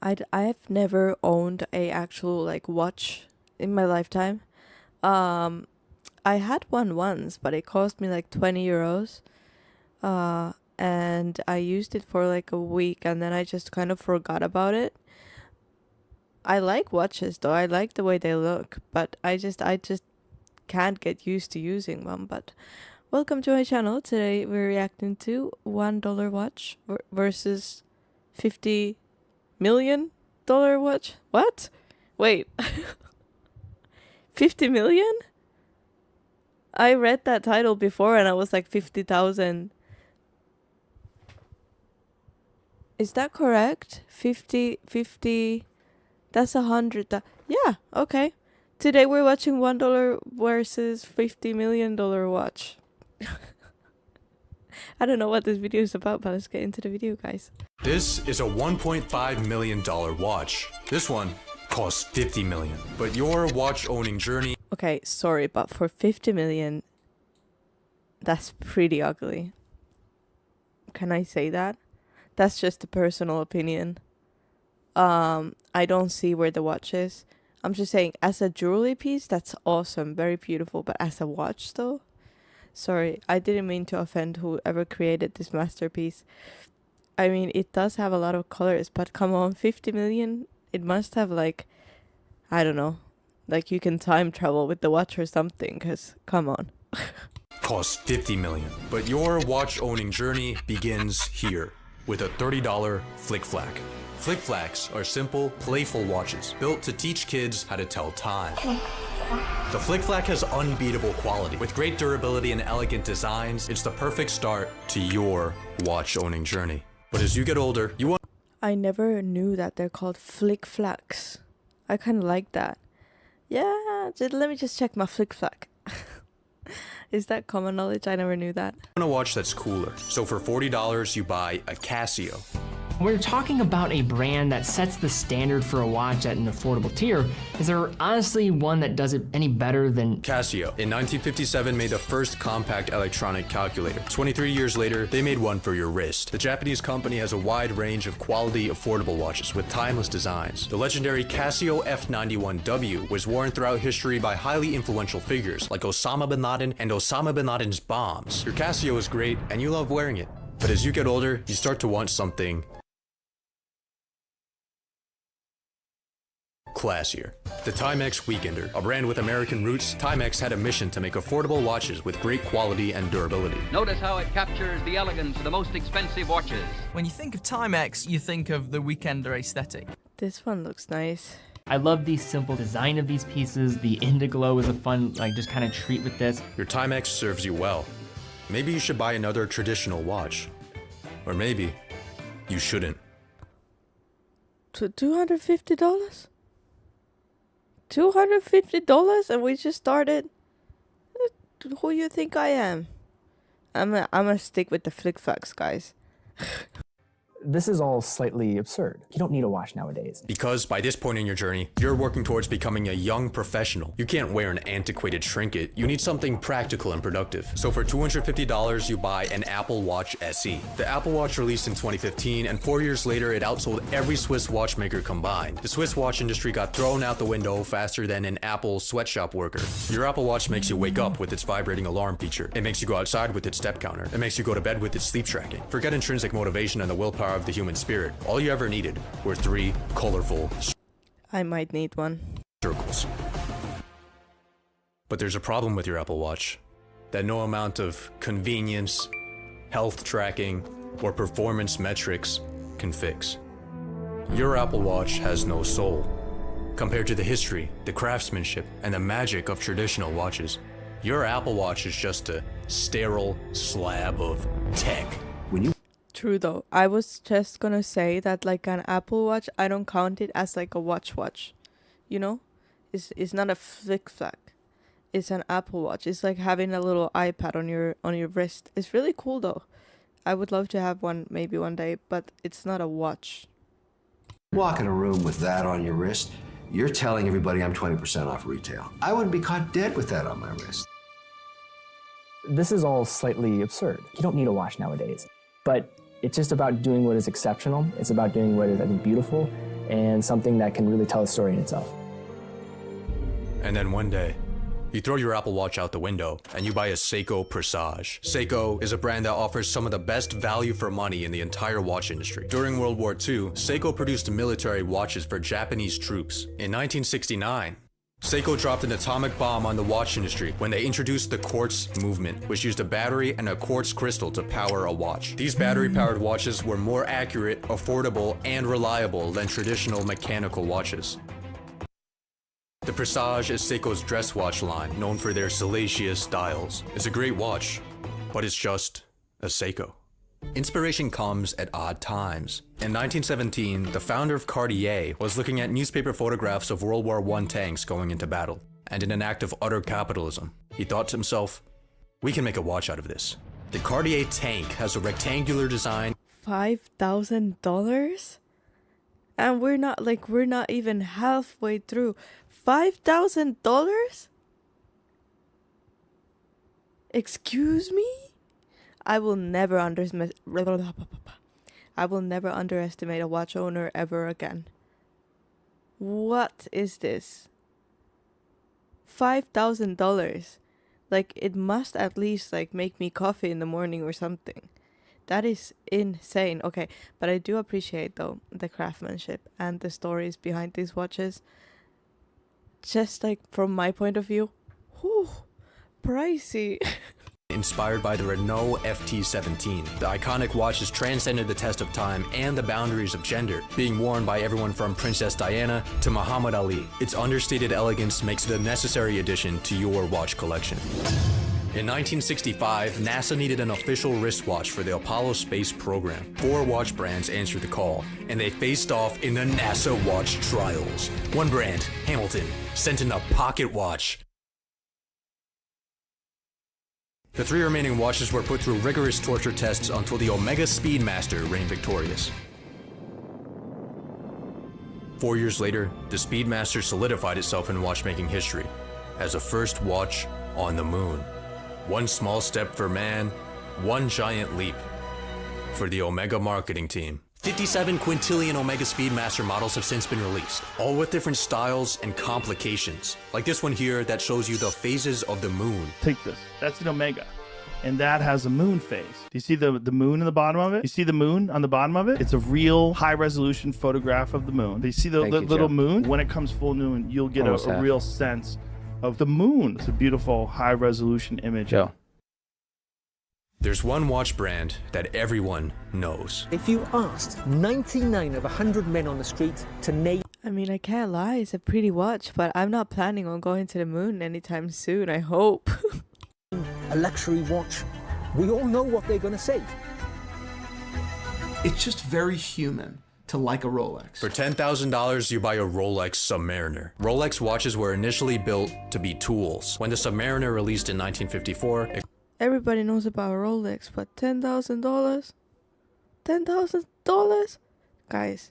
I've never owned a actual like watch in my lifetime. Um, I had one once, but it cost me like 20 euros. And I used it for like a week and then I just kind of forgot about it. I like watches though. I like the way they look, but I just can't get used to using one. But welcome to my channel. Today we're reacting to $1 watch versus $50 million watch. What? Wait. 50 million? I read that title before and I was like 50,000. Is that correct? 50, that's 100. Yeah, okay. Today we're watching $1 versus $50 million watch. I don't know what this video is about, but let's get into the video, guys. This is a $1.5 million watch. This one costs 50 million. But your watch owning journey. Okay, sorry, but for 50 million, that's pretty ugly. Can I say that? That's just a personal opinion. I don't see where the watch is. I'm just saying, as a jewelry piece, that's awesome, very beautiful. But as a watch, though, sorry, I didn't mean to offend whoever created this masterpiece. I mean, it does have a lot of colors, but come on, 50 million. It must have like, I don't know, like you can time travel with the watch or something. Cause come on. Costs 50 million. But your watch owning journey begins here with a $30 Flick Flack. Flick Flacks are simple, playful watches built to teach kids how to tell time. The Flick Flack has unbeatable quality. With great durability and elegant designs, it's the perfect start to your watch owning journey. But as you get older, you want. I never knew that they're called Flick Flacks. I kind of like that. Yeah, let me just check my Flick Flack. Is that common knowledge? I never knew that. A watch that's cooler. So for $40, you buy a Casio. We're talking about a brand that sets the standard for a watch at an affordable tier. Is there honestly one that does it any better than Casio? In 1957 made the first compact electronic calculator. 23 years later, they made one for your wrist. The Japanese company has a wide range of quality, affordable watches with timeless designs. The legendary Casio F91W was worn throughout history by highly influential figures like Osama bin Laden and Osama bin Laden's bombs. Your Casio is great and you love wearing it. But as you get older, you start to want something classier. The Timex Weekender. A brand with American roots, Timex had a mission to make affordable watches with great quality and durability. Notice how it captures the elegance of the most expensive watches. When you think of Timex, you think of the Weekender aesthetic. This one looks nice. I love the simple design of these pieces. The Indiglo is a fun, like, just kind of treat with this. Your Timex serves you well. Maybe you should buy another traditional watch. Or maybe you shouldn't. To $250? $250 and we just started? Who you think I am? I'm gonna stick with the Flick Flacks, guys. This is all slightly absurd. You don't need a watch nowadays. Because by this point in your journey, you're working towards becoming a young professional. You can't wear an antiquated trinket. You need something practical and productive. So for $250, you buy an Apple Watch SE. The Apple Watch released in 2015, and 4 years later, it outsold every Swiss watchmaker combined. The Swiss watch industry got thrown out the window faster than an Apple sweatshop worker. Your Apple Watch makes you wake up with its vibrating alarm feature. It makes you go outside with its step counter. It makes you go to bed with its sleep tracking. Forget intrinsic motivation and the willpower of the human spirit. All you ever needed were 3 colorful I might need one. circles. But there's a problem with your Apple Watch that no amount of convenience, health tracking, or performance metrics can fix. Your Apple Watch has no soul. Compared to the history, the craftsmanship, and the magic of traditional watches, your Apple Watch is just a sterile slab of tech. True though. I was just gonna say that like an Apple Watch, I don't count it as like a watch. You know? It's not a Flick Flack. It's an Apple Watch. It's like having a little iPad on your wrist. It's really cool though. I would love to have one maybe one day, but it's not a watch. Walk in a room with that on your wrist, you're telling everybody I'm 20% off retail. I wouldn't be caught dead with that on my wrist. This is all slightly absurd. You don't need a watch nowadays. But it's just about doing what is exceptional. It's about doing what is, I think, beautiful. and something that can really tell a story in itself. And then one day, you throw your Apple Watch out the window and you buy a Seiko Presage. Seiko is a brand that offers some of the best value for money in the entire watch industry. During World War II, Seiko produced military watches for Japanese troops. In 1969, Seiko dropped an atomic bomb on the watch industry when they introduced the quartz movement, which used a battery and a quartz crystal to power a watch. These battery-powered watches were more accurate, affordable, and reliable than traditional mechanical watches. The Presage is Seiko's dress watch line, known for their salacious styles. It's a great watch, but it's just a Seiko. Inspiration comes at odd times. In 1917, the founder of Cartier was looking at newspaper photographs of World War I tanks going into battle, and in an act of utter capitalism, he thought to himself, we can make a watch out of this. The Cartier tank has a rectangular design. $5,000? And we're not even halfway through. $5,000? Excuse me? I will never underestimate a watch owner ever again. What is this? $5,000. Like, it must at least like make me coffee in the morning or something. That is insane. Okay, but I do appreciate though the craftsmanship and the stories behind these watches. Just like from my point of view, whew, pricey. Inspired by the Renault FT17, the iconic watch has transcended the test of time and the boundaries of gender, being worn by everyone from Princess Diana to Muhammad Ali. Its understated elegance makes it a necessary addition to your watch collection. In 1965, NASA needed an official wristwatch for the Apollo space program. 4 watch brands answered the call, and they faced off in the NASA watch trials. One brand, Hamilton, sent in a pocket watch. The 3 remaining watches were put through rigorous torture tests until the Omega Speedmaster reigned victorious. 4 years later, the Speedmaster solidified itself in watchmaking history as the first watch on the moon. One small step for man, one giant leap for the Omega marketing team. 57 quintillion Omega Speedmaster models have since been released, all with different styles and complications. Like this one here that shows you the phases of the moon. Take this, that's an Omega. And that has a moon phase. Do you see the moon in the bottom of it? You see the moon on the bottom of it? It's a real high resolution photograph of the moon. Do you see the little moon? When it comes full moon, you'll get a real sense of the moon. It's a beautiful high resolution image. Joe. There's one watch brand that everyone knows. If you asked 99 of 100 men on the street to name... I mean, I can't lie, it's a pretty watch, but I'm not planning on going to the moon anytime soon, I hope. a luxury watch, we all know what they're going to say. It's just very human to like a Rolex. For $10,000, you buy a Rolex Submariner. Rolex watches were initially built to be tools. When the Submariner released in 1954, everybody knows about Rolex, but $10,000? $10,000? Guys,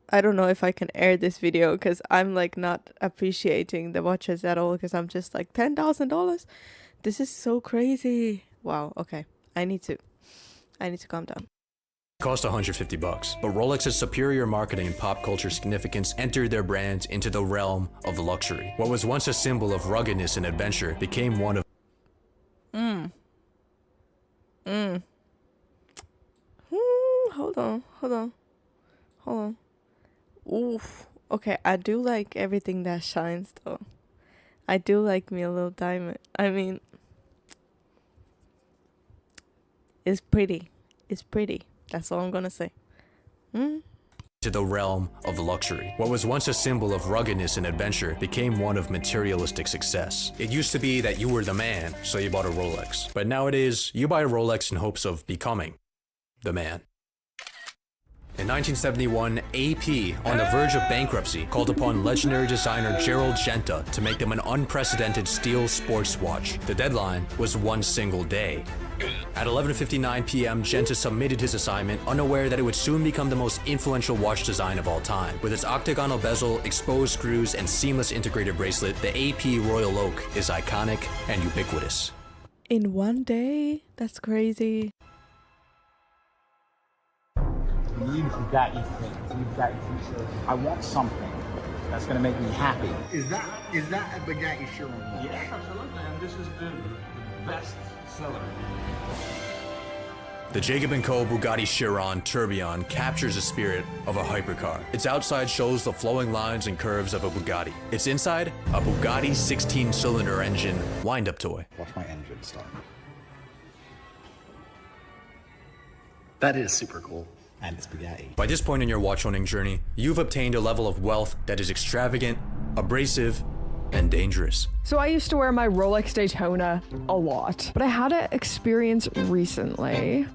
I don't know if I can air this video because I'm like not appreciating the watches at all because I'm just like $10,000? This is so crazy. Wow, okay. I need to calm down. Cost $150, but Rolex's superior marketing and pop culture significance entered their brand into the realm of luxury. What was once a symbol of ruggedness and adventure became one of Hold on. Oof. Okay, I do like everything that shines though. I do like me a little diamond. I mean, it's pretty. It's pretty. That's all I'm gonna say. To the realm of luxury. What was once a symbol of ruggedness and adventure became one of materialistic success. It used to be that you were the man, so you bought a Rolex. But nowadays, you buy a Rolex in hopes of becoming the man. In 1971, AP, on the verge of bankruptcy, called upon legendary designer Gerald Genta to make them an unprecedented steel sports watch. The deadline was one single day. At 11:59 p.m., Genta submitted his assignment, unaware that it would soon become the most influential watch design of all time. With its octagonal bezel, exposed screws, and seamless integrated bracelet, the AP Royal Oak is iconic and ubiquitous. In one day? That's crazy. need Bugatti things, need Bugatti features. I want something that's gonna make me happy. Is that a Bugatti Chiron? Yes, absolutely, and this is the best seller. The Jacob & Co. Bugatti Chiron Tourbillon captures the spirit of a hypercar. Its outside shows the flowing lines and curves of a Bugatti. Its inside, a Bugatti 16-cylinder engine wind-up toy. Watch my engine start. That is super cool. And it's Bugatti. By this point in your watch owning journey, you've obtained a level of wealth that is extravagant, abrasive, and dangerous. So I used to wear my Rolex Daytona a lot, but I had an experience recently.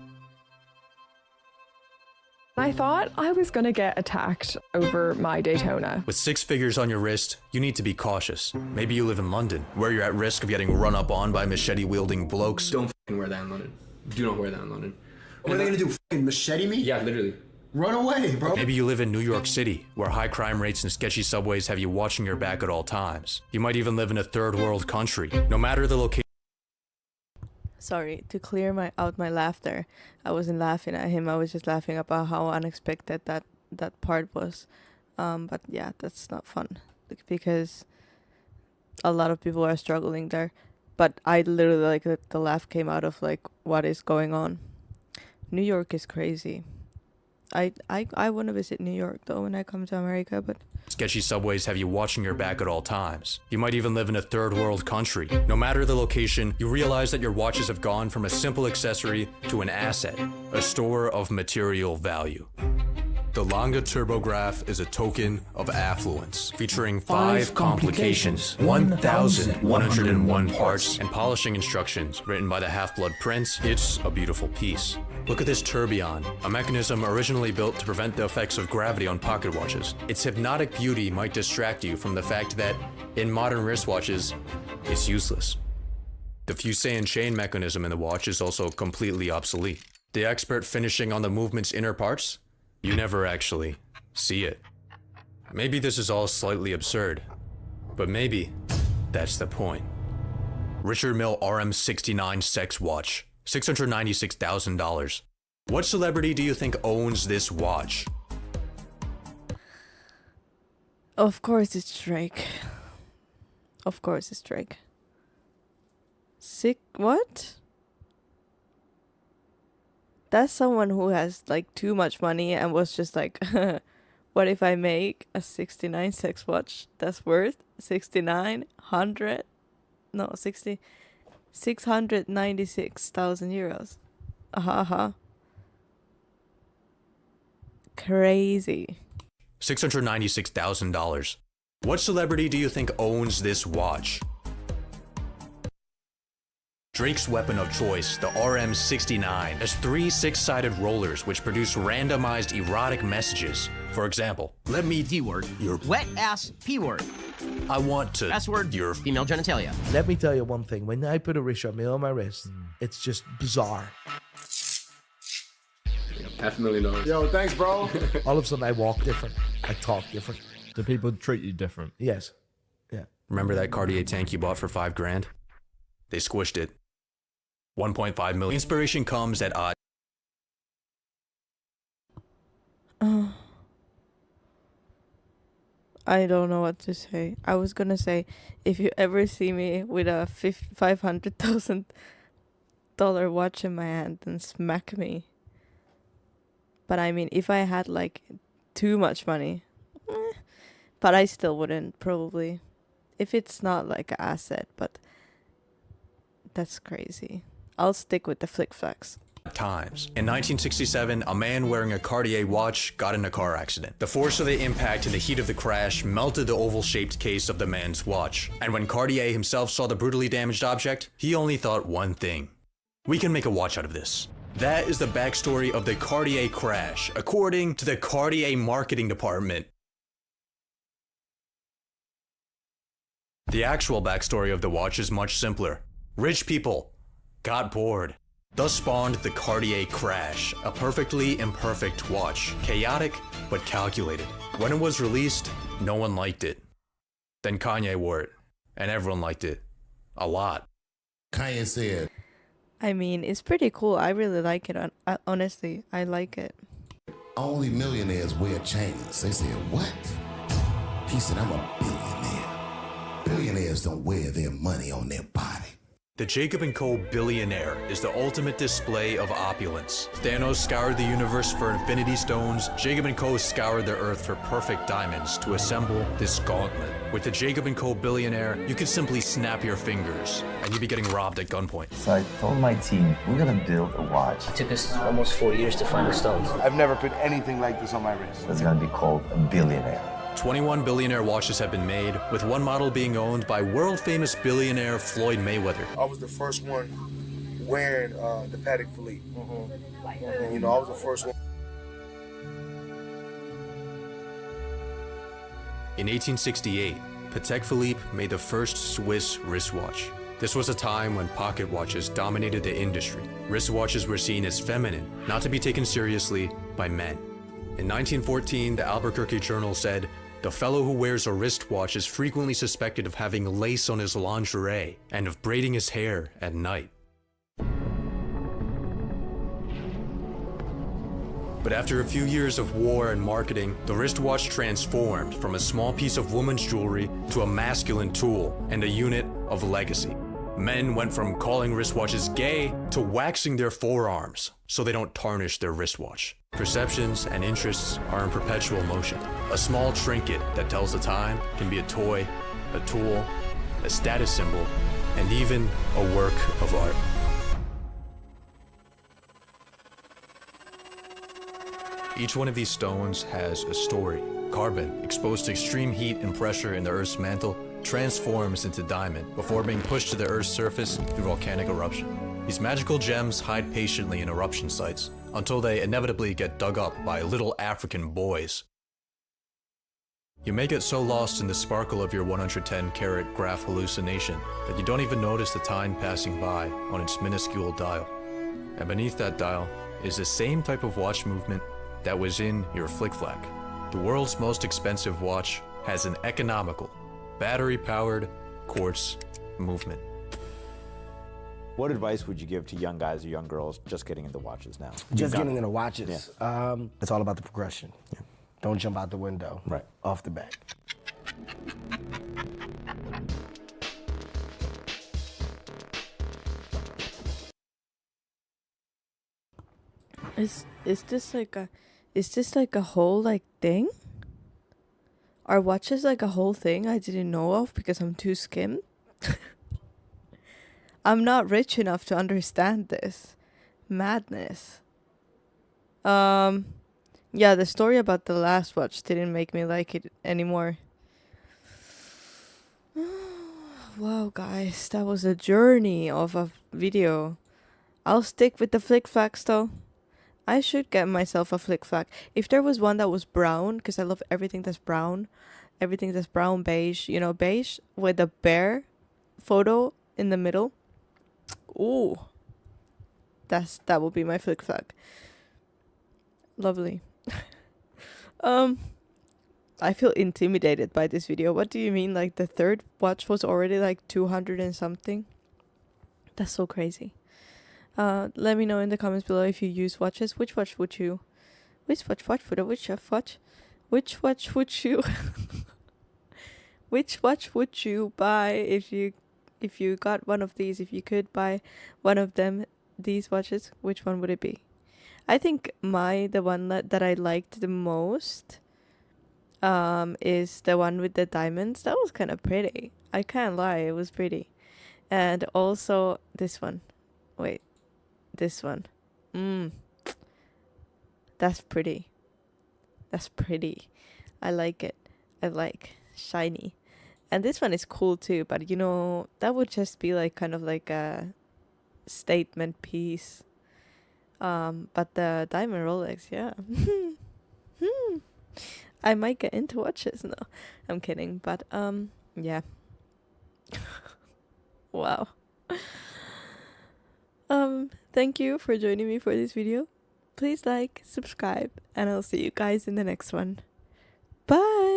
I thought I was gonna get attacked over my Daytona. With 6 figures on your wrist, you need to be cautious. Maybe you live in London, where you're at risk of getting run up on by machete-wielding blokes. Don't f***ing wear that in London. Do not wear that in London. What are they gonna do? F***ing machete me? Yeah, literally. Run away, bro. Maybe you live in New York City, where high crime rates and sketchy subways have you watching your back at all times. You might even live in a third world country. No matter the location. Sorry, to clear out my laughter. I wasn't laughing at him. I was just laughing about how unexpected that part was. But yeah, that's not fun because a lot of people are struggling there. But I literally like that the laugh came out of like what is going on. New York is crazy. I want to visit New York though when I come to America, but Sketchy subways have you watching your back at all times. You might even live in a third world country. No matter the location, you realize that your watches have gone from a simple accessory to an asset, a store of material value. The Lange Turbograph is a token of affluence, featuring 5 complications, 1,101 parts, and polishing instructions written by the Half-Blood Prince. It's a beautiful piece. Look at this tourbillon, a mechanism originally built to prevent the effects of gravity on pocket watches. Its hypnotic beauty might distract you from the fact that, in modern wristwatches, it's useless. The Fusain chain mechanism in the watch is also completely obsolete. The expert finishing on the movement's inner parts? You never actually see it. Maybe this is all slightly absurd, but maybe that's the point. Richard Mille RM69 sex watch, $696,000. What celebrity do you think owns this watch? of course it's Drake. Of course it's Drake. What? That's someone who has like too much money and was just like, what if I make a 69 sex watch that's worth 696,000 euros. Crazy. $696,000. What celebrity do you think owns this watch? Drake's weapon of choice, the RM69, has 3 6-sided rollers which produce randomized erotic messages. For example, let me D-word your wet ass P-word. I want to S-word your female genitalia. Let me tell you one thing. When I put a Richard Mille on my wrist, it's just bizarre. $500,000. Yo, thanks, bro. All of a sudden, I walk different. I talk different. Do people treat you different? Yes. Yeah. Remember that Cartier tank you bought for $5,000? They squished it. 1.5 million. Inspiration comes at odd. I don't know what to say. I was gonna say, if you ever see me with a $500,000 watch in my hand, then smack me. But I mean, if I had like too much money, but I still wouldn't probably. If it's not like an asset, but that's crazy. I'll stick with the flick flags. Times. In 1967, a man wearing a Cartier watch got in a car accident. The force of the impact and the heat of the crash melted the oval-shaped case of the man's watch. And when Cartier himself saw the brutally damaged object, he only thought one thing. We can make a watch out of this. That is the backstory of the Cartier crash, according to the Cartier marketing department. The actual backstory of the watch is much simpler. Rich people got bored. Thus spawned the Cartier crash, a perfectly imperfect watch, chaotic but calculated. When it was released, no one liked it. Then Kanye wore it, and everyone liked it. A lot. Kanye said, I mean, it's pretty cool. I really like it. Honestly, I like it. Only millionaires wear chains. They said, what? He said, I'm a billionaire. Billionaires don't wear their money on their body. The Jacob & Co. Billionaire is the ultimate display of opulence. Thanos scoured the universe for infinity stones. Jacob & Co. scoured the earth for perfect diamonds to assemble this gauntlet. With the Jacob & Co. Billionaire, you can simply snap your fingers and you'd be getting robbed at gunpoint. So I told my team, we're gonna build a watch. It took us almost 4 years to find the stones. I've never put anything like this on my wrist. That's gonna be called a billionaire. 21 billionaire watches have been made, with one model being owned by world-famous billionaire Floyd Mayweather. I was the first one wearing the Patek Philippe. And, you know, I was the first one. In 1868, Patek Philippe made the first Swiss wristwatch. This was a time when pocket watches dominated the industry. Wristwatches were seen as feminine, not to be taken seriously by men. In 1914, the Albuquerque Journal said, "The fellow who wears a wristwatch is frequently suspected of having lace on his lingerie and of braiding his hair at night." But after a few years of war and marketing, the wristwatch transformed from a small piece of woman's jewelry to a masculine tool and a unit of legacy. Men went from calling wristwatches gay to waxing their forearms so they don't tarnish their wristwatch. Perceptions and interests are in perpetual motion. A small trinket that tells the time can be a toy, a tool, a status symbol, and even a work of art. Each one of these stones has a story. Carbon, exposed to extreme heat and pressure in the Earth's mantle, transforms into diamond before being pushed to the Earth's surface through volcanic eruption. These magical gems hide patiently in eruption sites until they inevitably get dug up by little African boys. You may get so lost in the sparkle of your 110-carat graph hallucination that you don't even notice the time passing by on its minuscule dial. And beneath that dial is the same type of watch movement that was in your flick-flack. The world's most expensive watch has an economical, battery-powered quartz movement. What advice would you give to young guys or young girls just getting into watches now? Just getting into watches. Yeah. It's all about the progression. Yeah. Don't jump out the window. Right. Off the back. Is this like a whole like thing? Are watches like a whole thing I didn't know of because I'm too skimmed? I'm not rich enough to understand this. Madness. Yeah, the story about the last watch didn't make me like it anymore. Wow, guys, that was a journey of a video. I'll stick with the flick-flacks though. I should get myself a flick-flack. If there was one that was brown, because I love everything that's brown. Everything that's brown, beige, you know, beige with a bear photo in the middle. Ooh. That will be my flick-flack. Lovely. I feel intimidated by this video. What do you mean? Like the third watch was already like 200 and something? That's so crazy. Let me know in the comments below if you use watches. Which watch would you Which watch would you which watch would you buy if you got one of these? If you could buy one of them, these watches, which one would it be? I think the one that I liked the most is the one with the diamonds. That was kind of pretty. I can't lie, it was pretty. And also this one. Wait, this one. That's pretty. That's pretty. I like it. I like shiny. And this one is cool too, but you know, that would just be like kind of like a statement piece. But the diamond Rolex, yeah. I might get into watches. No, I'm kidding. But yeah. Wow. Thank you for joining me for this video. Please like, subscribe, and I'll see you guys in the next one. Bye.